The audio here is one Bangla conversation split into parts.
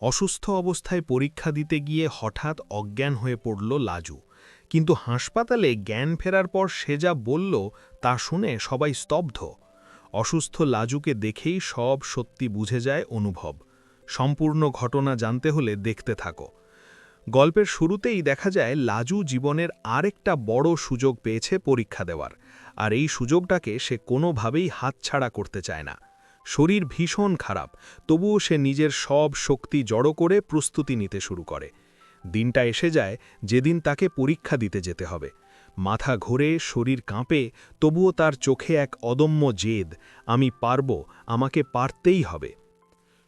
অসুস্থ অবস্থায় পরীক্ষা দিতে গিয়ে হঠাৎ অজ্ঞান হয়ে পড়ল লাজু। কিন্তু হাসপাতালে জ্ঞান ফেরার পর সে যা বলল তা শুনে সবাই স্তব্ধ। অসুস্থ লাজুকে দেখেই সব সত্যি বুঝে যায় অনুভব। সম্পূর্ণ ঘটনা জানতে হলে দেখতে থাকো। গল্পের শুরুতেই দেখা যায় লাজু জীবনের আরেকটা বড় সুযোগ পেয়েছে পরীক্ষা দেওয়ার, আর এই সুযোগটাকে সে কোনোভাবেই হাতছাড়া করতে চায় না। শরীর ভীষণ খারাপ, তবুও সে নিজের সব শক্তি জড়ো করে প্রস্তুতি নিতে শুরু করে। দিনটা এসে যায় যেদিন তাকে পরীক্ষা দিতে যেতে হবে। মাথা ঘোরে, শরীর কাঁপে, তবুও তার চোখে এক অদম্য জেদ, আমি পারব, আমাকে পারতেই হবে।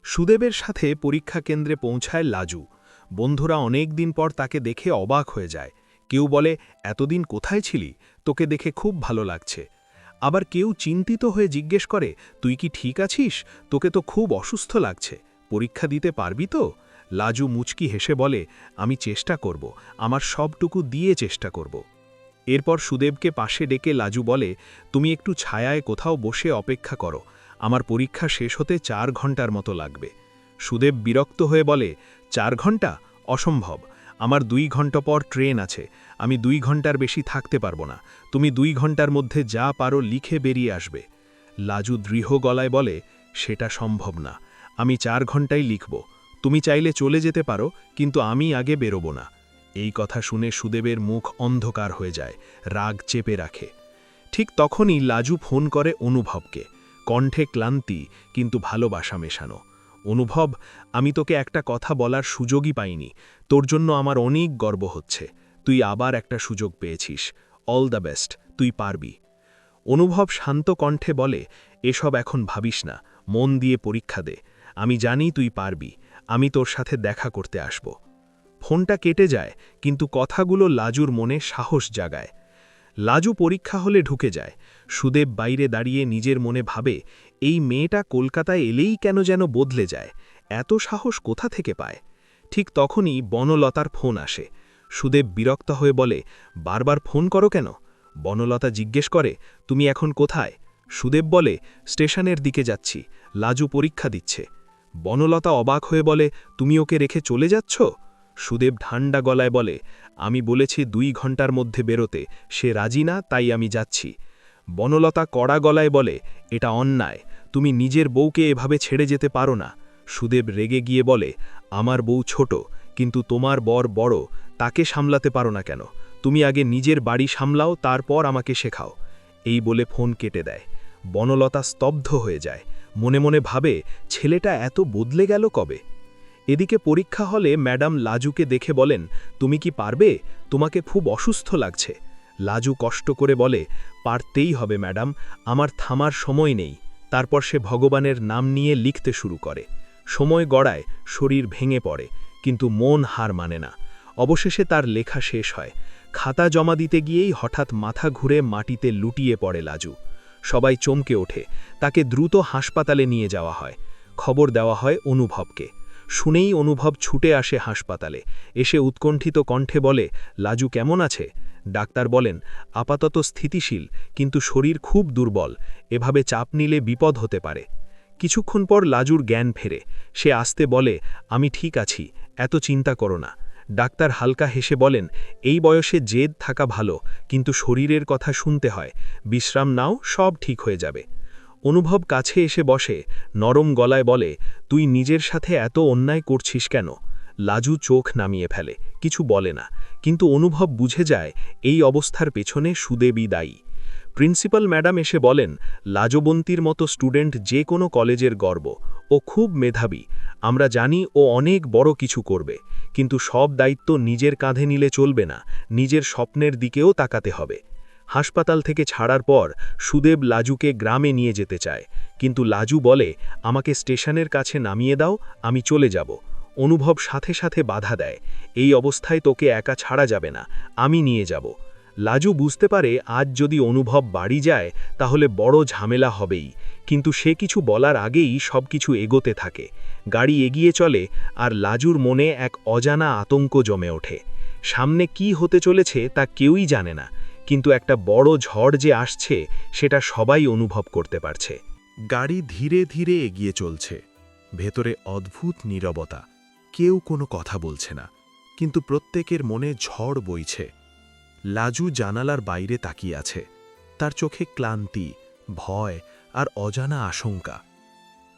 সুদেবের সাথে পরীক্ষা কেন্দ্রে পৌঁছায় লাজু। বন্ধুরা অনেক দিন পর তাকে দেখে অবাক হয়ে যায়। কেউ বলে, এতদিন কোথায় ছিলি, তোকে দেখে খুব ভালো লাগছে। আবার কেউ চিন্তিত হয়ে জিজ্ঞেস করে, তুই কি ঠিক আছিস, তোকে তো খুব অসুস্থ লাগছে, পরীক্ষা দিতে পারবি তো? লাজু মুচকি হেসে বলে, আমি চেষ্টা করব, আমার সবটুকু দিয়ে চেষ্টা করব। এরপর সুদেবকে পাশে ডেকে লাজু বলে, তুমি একটু ছায়ায় কোথাও বসে অপেক্ষা করো, আমার পরীক্ষা শেষ হতে 4 ঘন্টার মতো লাগবে। সুদেব বিরক্ত হয়ে বলে, 4 ঘন্টা? অসম্ভব, আমার 2 ঘন্টা পর ট্রেন আছে, আমি 2 ঘন্টার বেশি থাকতে পারবো না, তুমি 2 ঘন্টার মধ্যে যা পারো লিখে বেরিয়ে আসবে। লাজু দৃঢ় গলায় বলে, সেটা সম্ভব না, আমি 4 ঘন্টাই লিখব, তুমি চাইলে চলে যেতে পারো, কিন্তু আমি আগে বেরোব না। এই কথা শুনে সুদেবের মুখ অন্ধকার হয়ে যায়, রাগ চেপে রাখে। ঠিক তখনই লাজু ফোন করে অনুভবকে, কণ্ঠে ক্লান্তি কিন্তু ভালোবাসা মেশানো। অনুভব, আমি তোকে একটা কথা বলার সুযোগই পাইনি, তোর জন্য আমার অনেক গর্ব হচ্ছে, তুই আবার একটা সুযোগ পেয়েছিস, অল দ্য বেস্ট, তুই পারবি। অনুভব শান্ত কণ্ঠে বলে, এসব এখন ভাবিস না, মন দিয়ে পরীক্ষা দে, আমি জানি তুই পারবি, আমি তোর সাথে দেখা করতে আসব। ফোনটা কেটে যায়, কিন্তু কথাগুলো লাজুর মনে সাহস জাগায়। লাজু পরীক্ষা হলে ঢুকে যায়। সুদেব বাইরে দাঁড়িয়ে নিজের মনে ভাবে, এই মেয়েটা কলকাতায় এলেই কেন যেন বদলে যায়, এত সাহস কোথা থেকে পায়? ঠিক তখনই বনলতার ফোন আসে। সুদেব বিরক্ত হয়ে বলে, বারবার ফোন করো কেন? বনলতা জিজ্ঞেস করে, তুমি এখন কোথায়? সুদেব বলে, স্টেশনের দিকে যাচ্ছি, লাজু পরীক্ষা দিচ্ছে। বনলতা অবাক হয়ে বলে, তুমি ওকে রেখে চলে যাচ্ছ? সুদেব ঠান্ডা গলায় বলে, আমি বলেছি 2 ঘন্টার মধ্যে বেরোতে, সে রাজি না, তাই আমি যাচ্ছি। বনলতা কড়া গলায় বলে, এটা অন্যায়, তুমি নিজের বউকে এভাবে ছেড়ে যেতে পারো না। সুদেব রেগে গিয়ে বলে, আমার বউ ছোট, কিন্তু তোমার বর বড়, তাকে সামলাতে পারো না কেন? তুমি আগে নিজের বাড়ি সামলাও, তারপর আমাকে শেখাও। এই বলে ফোন কেটে দেয়। বনলতা স্তব্ধ হয়ে যায়, মনে মনে ভাবে, ছেলেটা এত বদলে গেল কবে? এদিকে পরীক্ষা হলে ম্যাডাম লাজুকে দেখে বলেন, তুমি কি পারবে, তোমাকে খুব অসুস্থ লাগছে। লাজু কষ্ট করে বলে, পারতেই হবে ম্যাডাম, আমার থামার সময় নেই। তারপর সে ভগবানের নাম নিয়ে লিখতে শুরু করে। সময় গড়ায়, শরীর ভেঙে পড়ে, কিন্তু মন হার মানে না। অবশেষে তার লেখা শেষ হয়। খাতা জমা দিতে গিয়েই হঠাৎ মাথা ঘুরে মাটিতে লুটিয়ে পড়ে লাজু। সবাই চমকে ওঠে, তাকে দ্রুত হাসপাতালে নিয়ে যাওয়া হয়। খবর দেওয়া হয় অনুভবকে। শুনেই অনুভব ছুটে আসে হাসপাতালে, এসে উৎকণ্ঠিত কণ্ঠে বলে, লাজু কেমন আছে? ডাক্তার বলেন, আপাতত স্থিতিশীল, কিন্তু শরীর খুব দুর্বল, এভাবে চাপ নিলে বিপদ হতে পারে। কিছুক্ষণ পর লাজুর জ্ঞান ফেরে, সে আস্তে বলে, আমি ঠিক আছি, এত চিন্তা করো না। ডাক্তার হালকা হেসে বলেন, এই বয়সে জেদ থাকা ভালো, কিন্তু শরীরের কথা শুনতে হয়, বিশ্রাম নাও, সব ঠিক হয়ে যাবে। অনুভব কাছে এসে বসে, নরম গলায় বলে, তুই নিজের সাথে এত অন্যায় করছিস কেন? লাজু চোখ নামিয়ে ফেলে, কিছু বলে না, কিন্তু অনুভব বুঝে যায় এই অবস্থার পেছনে সুদেবই দায়ী। প্রিন্সিপাল ম্যাডাম এসে বলেন, লাজবন্তীর মতো স্টুডেন্ট যে কোনো কলেজের গর্ব, ও খুব মেধাবী, আমরা জানি ও অনেক বড় কিছু করবে, কিন্তু সব দায়িত্ব নিজের কাঁধে নিলে চলবে না, নিজের স্বপ্নের দিকেও তাকাতে হবে। হাসপাতাল থেকে ছাড়ার পর সুদেব লাজুকে গ্রামে নিয়ে যেতে চায়, কিন্তু লাজু বলে, আমাকে স্টেশনের কাছে নামিয়ে দাও, আমি চলে যাব। অনুভব সাথে সাথে বাধা দেয়, এই অবস্থায় তোকে একা ছাড়া যাবে না, আমি নিয়ে যাব। লাজু বুঝতে পারে আজ যদি অনুভব বাড়ি যায় তাহলে বড় ঝামেলা হবেই, কিন্তু সে কিছু বলার আগেই সবকিছু এগোতে থাকে। গাড়ি এগিয়ে চলে, আর লাজুর মনে এক অজানা আতঙ্ক জমে ওঠে। সামনে কি হতে চলেছে তা কেউই জানে না, কিন্তু একটা বড় ঝড় যে আসছে সেটা সবাই অনুভব করতে পারছে। গাড়ি ধীরে ধীরে এগিয়ে চলছে, ভেতরে অদ্ভুত নীরবতা, কেউ কোনো কথা বলছে না, কিন্তু প্রত্যেকের মনে ঝড় বইছে। লাজু জানালার বাইরে তাকিয়ে আছে, তার চোখে ক্লান্তি, ভয় আর অজানা আশঙ্কা।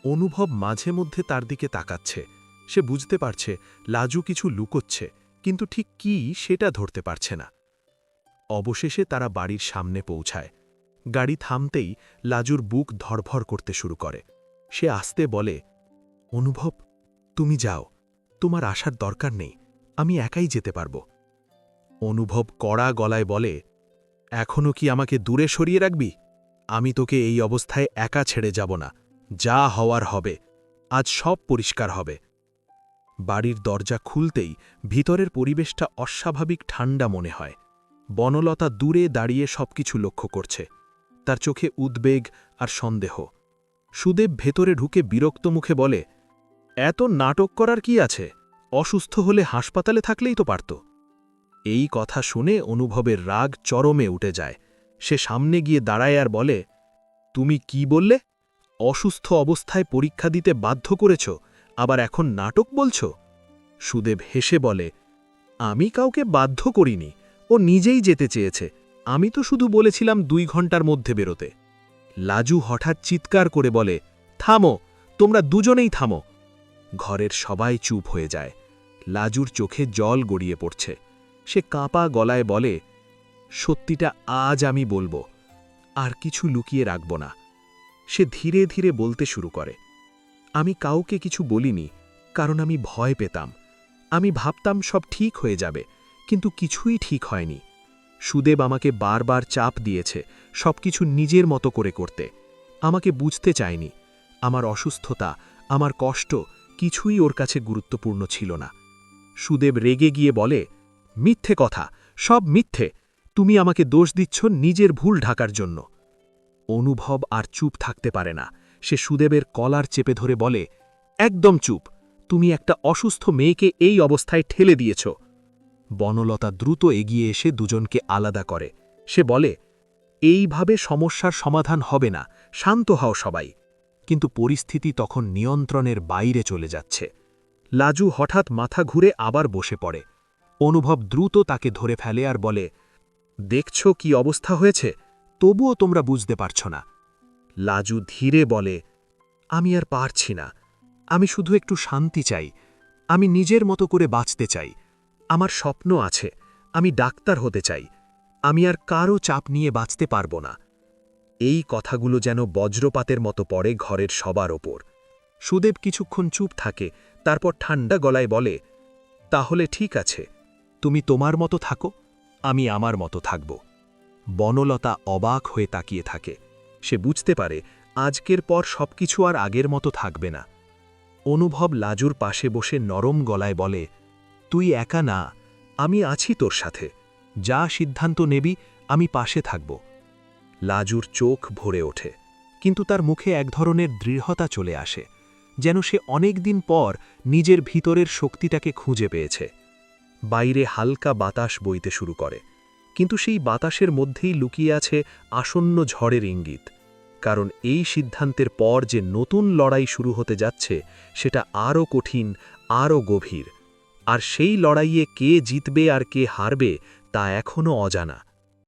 অনুভব মাঝে মধ্যে তার দিকে তাকাচ্ছে। সে বুঝতে পারছে লাজু কিছু লুকোচ্ছে, কিন্তু ঠিক কী সেটা ধরতে পারছে না। অবশেষে তারা বাড়ির সামনে পৌঁছায়। গাড়ি থামতেই লাজুর বুক ধড়ফড় করতে শুরু করে। সে আস্তে বলে, অনুভব, তুমি যাও, তোমার আসার দরকার নেই, আমি একাই যেতে পারব। অনুভব কড়া গলায় বলে, এখনও কি আমাকে দূরে সরিয়ে রাখবি? আমি তোকে এই অবস্থায় একা ছেড়ে যাব না। যা হওয়ার হবে, আজ সব পরিষ্কার হবে। বাড়ির দরজা খুলতেই ভিতরের পরিবেশটা অস্বাভাবিক ঠান্ডা মনে হয়। বনলতা দূরে দাঁড়িয়ে সবকিছু লক্ষ্য করছে, তার চোখে উদ্বেগ আর সন্দেহ। সুদেব ভেতরে ঢুকে বিরক্ত মুখে বলে, এত নাটক করার কি আছে? অসুস্থ হলে হাসপাতালে থাকলেই তো পারত। এই কথা শুনে অনুভবের রাগ চরমে উঠে যায়। সে সামনে গিয়ে দাঁড়ায় আর বলে, তুমি কি বললে? অসুস্থ অবস্থায় পরীক্ষা দিতে বাধ্য করেছ, আবার এখন নাটক বলছ? সুদেব হেসে বলে, আমি কাউকে বাধ্য করিনি, ও নিজেই যেতে চেয়েছে। আমি তো শুধু বলেছিলাম 2 ঘন্টার মধ্যে বেরোতে। লাজু হঠাৎ চিৎকার করে বলে, থামো, তোমরা দুজনেই থামো। ঘরের সবাই চুপ হয়ে যায়। লাজুর চোখে জল গড়িয়ে পড়ছে। সে কাঁপা গলায় বলে, সত্যিটা আজ আমি বলবো, আর কিছু লুকিয়ে রাখব না। সে ধীরে ধীরে বলতে শুরু করে, আমি কাউকে কিছু বলিনি, কারণ আমি ভয় পেতাম। আমি ভাবতাম সব ঠিক হয়ে যাবে, কিন্তু কিছুই ঠিক হয়নি। সুদেব আমাকে বারবার চাপ দিয়েছে সবকিছু নিজের মতো করে করতে। আমাকে বুঝতে চায়নি। আমার অসুস্থতা, আমার কষ্ট কিছুই ওর কাছে গুরুত্বপূর্ণ ছিল না। সুদেব রেগে গিয়ে বলে, মিথ্যে কথা, সব মিথ্যে। তুমি আমাকে দোষ দিচ্ছ নিজের ভুল ঢাকার জন্য। অনুভব আর চুপ থাকতে পারে না। সে সুদেবের কলার চেপে ধরে বলে, একদম চুপ। তুমি একটা অসুস্থ মেয়েকে এই অবস্থায় ঠেলে দিয়েছ। বনলতা দ্রুত এগিয়ে এসে দুজনকে আলাদা করে। সে বলে, এইভাবে সমস্যার সমাধান হবে না, শান্ত হও সবাই। কিন্তু পরিস্থিতি তখন নিয়ন্ত্রণের বাইরে চলে যাচ্ছে। লাজু হঠাৎ মাথা ঘুরে আবার বসে পড়ে। অনুভব দ্রুত তাকে ধরে ফেলে আর বলে, দেখছ কি অবস্থা হয়েছে, তবুও তোমরা বুঝতে পারছ না। লাজু ধীরে বলে, আমি আর পারছি না। আমি শুধু একটু শান্তি চাই। আমি নিজের মতো করে বাঁচতে চাই। আমার স্বপ্ন আছে, আমি ডাক্তার হতে চাই। আমি আর কারও চাপ নিয়ে বাঁচতে পারব না। এই কথাগুলো যেন বজ্রপাতের মতো পড়ে ঘরের সবার ওপর। সুদেব কিছুক্ষণ চুপ থাকে, তারপর ঠান্ডা গলায় বলে, তাহলে ঠিক আছে, তুমি তোমার মতো থাকো, আমি আমার মতো থাকব। বনলতা অবাক হয়ে তাকিয়ে থাকে। সে বুঝতে পারে আজকের পর সবকিছু আর আগের মতো থাকবে না। অনুভব লাজুর পাশে বসে নরম গলায় বলে, তুই একা না, আমি আছি তোর সাথে। যা সিদ্ধান্ত নেবি আমি পাশে থাকব। লাজুর চোখ ভরে ওঠে, কিন্তু তার মুখে এক ধরনের দৃঢ়তা চলে আসে, যেন সে অনেক দিন পর নিজের ভিতরের শক্তিটাকে খুঁজে পেয়েছে। বাইরে হালকা বাতাস বইতে শুরু করে, কিন্তু সেই বাতাসের মধ্যেই লুকিয়ে আছে আসন্ন ঝড়ের ইঙ্গিত। কারণ এই সিদ্ধান্তের পর যে নতুন লড়াই শুরু হতে যাচ্ছে, সেটা আরও কঠিন, আরও গভীর। আর সেই লড়াইয়ে কে জিতবে আর কে হারবে তা এখনও অজানা।